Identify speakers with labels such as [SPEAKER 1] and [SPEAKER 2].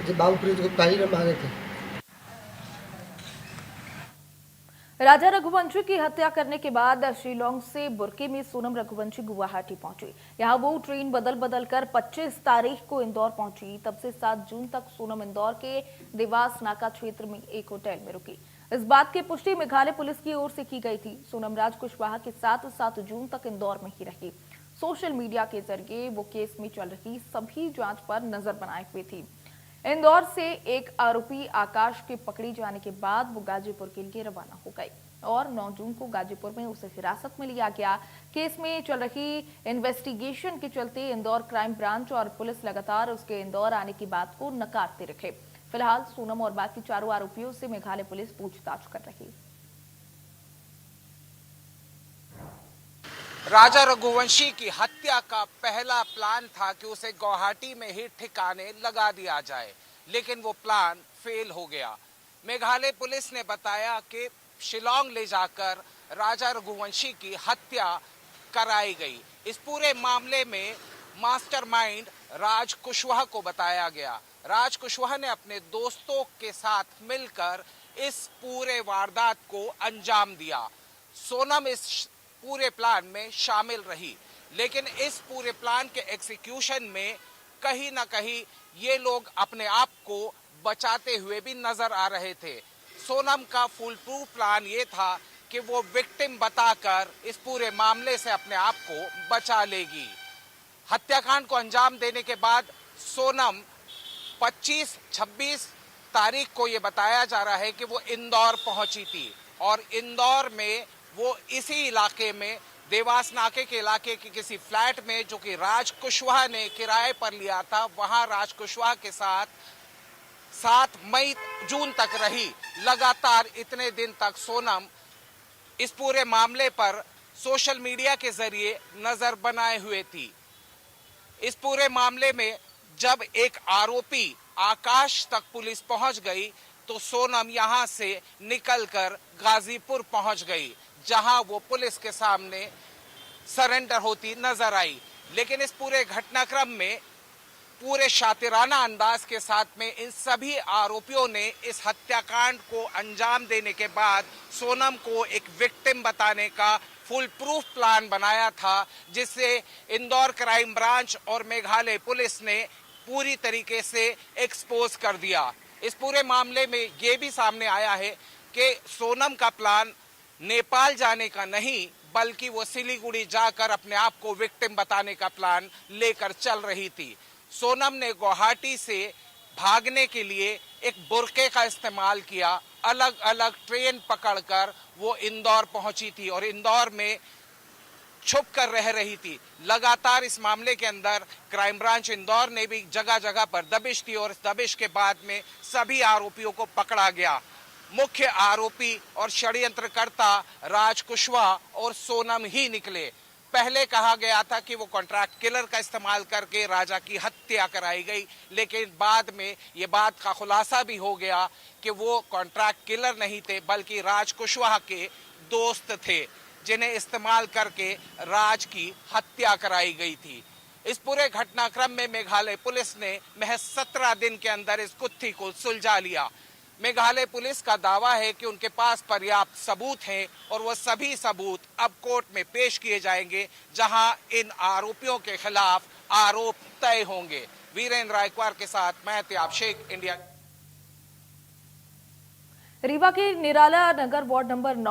[SPEAKER 1] बाबूपुरी को कहीं न मांगे थे।
[SPEAKER 2] राजा रघुवंशी की हत्या करने के बाद शिलोंग से बुर्के में सोनम रघुवंशी गुवाहाटी पहुंची। यहां वो ट्रेन बदल बदल कर 25 तारीख को इंदौर पहुंची। तब से 7 जून तक सोनम इंदौर के देवास नाका क्षेत्र में एक होटल में रुकी। इस बात की पुष्टि मेघालय पुलिस की ओर से की गई थी। सोनम राज कुशवाहा के साथ 7 जून तक इंदौर में ही रही। सोशल मीडिया के जरिए वो केस में चल रही सभी जांच पर नजर बनाए हुए थी। इंदौर से एक आरोपी आकाश के पकड़े जाने के बाद वो गाजीपुर के लिए रवाना हो गई और 9 जून को गाजीपुर में उसे हिरासत में लिया गया। केस में चल रही इन्वेस्टिगेशन के चलते इंदौर क्राइम ब्रांच और पुलिस लगातार उसके इंदौर आने की बात को नकारते रहे। फिलहाल सोनम और बाकी चारों आरोपियों से मेघालय पुलिस पूछताछ कर रही।
[SPEAKER 3] राजा रघुवंशी की हत्या का पहला प्लान था कि उसे गुवाहाटी में ही ठिकाने लगा दिया जाए, लेकिन वो प्लान फेल हो गया। मेघालय पुलिस ने बताया कि शिलोंग ले जाकर राजा रघुवंशी की हत्या कराई गई। इस पूरे मामले में मास्टरमाइंड राज कुशवाहा को बताया गया। राज कुशवाहा ने अपने दोस्तों के साथ मिलकर इस पूरे वारदात को अंजाम दिया। सोनम इस पूरे प्लान में शामिल रही, लेकिन इस पूरे प्लान के एग्जीक्यूशन में कहीं ना कहीं ये लोग अपने आप को बचाते हुए भी नजर आ रहे थे। सोनम का फुल प्रूफ प्लान ये था कि वो विक्टिम बताकर इस पूरे मामले से अपने आप को बचा लेगी। हत्याकांड को अंजाम देने के बाद सोनम 25-26 तारीख को ये बताया जा रहा है कि वो इंदौर पहुंची थी और इंदौर में वो इसी इलाके में देवास नाके के इलाके के किसी फ्लैट में, जो कि राज कुशवाहा ने किराए पर लिया था, वहां राज कुशवाहा के साथ 7 जून तक रही। लगातार इतने दिन तक सोनम इस पूरे मामले पर सोशल मीडिया के जरिए नजर बनाए हुए थी। इस पूरे मामले में जब एक आरोपी आकाश तक पुलिस पहुंच गई तो सोनम यहां से निकलकर गाजीपुर पहुंच गई, जहां वो पुलिस के सामने सरेंडर होती नजर आई। लेकिन इस पूरे घटनाक्रम में पूरे शातिराना अंदाज के साथ में इन सभी आरोपियों ने इस हत्याकांड को अंजाम देने के बाद सोनम को एक विक्टिम बताने का फुल प्रूफ प्लान बनाया था, जिसे इंदौर क्राइम ब्रांच और मेघालय पुलिस ने पूरी तरीके से एक्सपोज कर दिया। इस पूरे मामले में ये भी सामने आया है कि सोनम का प्लान नेपाल जाने का नहीं, बल्कि वो सिलीगुड़ी जाकर अपने आप को विक्टिम बताने का प्लान लेकर चल रही थी। सोनम ने गुवाहाटी से भागने के लिए एक बुर्के का इस्तेमाल किया। अलग अलग ट्रेन पकड़कर वो इंदौर पहुंची थी और इंदौर में छुप कर रह रही थी। लगातार इस मामले के अंदर क्राइम ब्रांच इंदौर ने भी जगह जगह पर दबिश की और इस दबिश के बाद में सभी आरोपियों को पकड़ा गया। मुख्य आरोपी और षड्यंत्रकर्ता राज कुशवाहा और सोनम ही निकले। पहले कहा गया था कि वो कॉन्ट्रैक्ट किलर का इस्तेमाल करके राजा की हत्या कराई गई, लेकिन बाद में ये बात का खुलासा भी हो गया कि वो कॉन्ट्रैक्ट किलर नहीं थे, बल्कि राज कुशवाहा के दोस्त थे, जिन्हें इस्तेमाल करके राज की हत्या कराई गई थी। इस पूरे घटनाक्रम में मेघालय पुलिस ने महज 17 दिन के अंदर इस गुत्थी को सुलझा लिया। मेघालय पुलिस का दावा है कि उनके पास पर्याप्त सबूत हैं और वह सभी सबूत अब कोर्ट में पेश किए जाएंगे, जहां इन आरोपियों के खिलाफ आरोप तय होंगे। वीरेंद्र रायकवार के साथ मैं त्याब शेख, इंडिया।
[SPEAKER 2] रीवा के निराला नगर वार्ड नंबर 9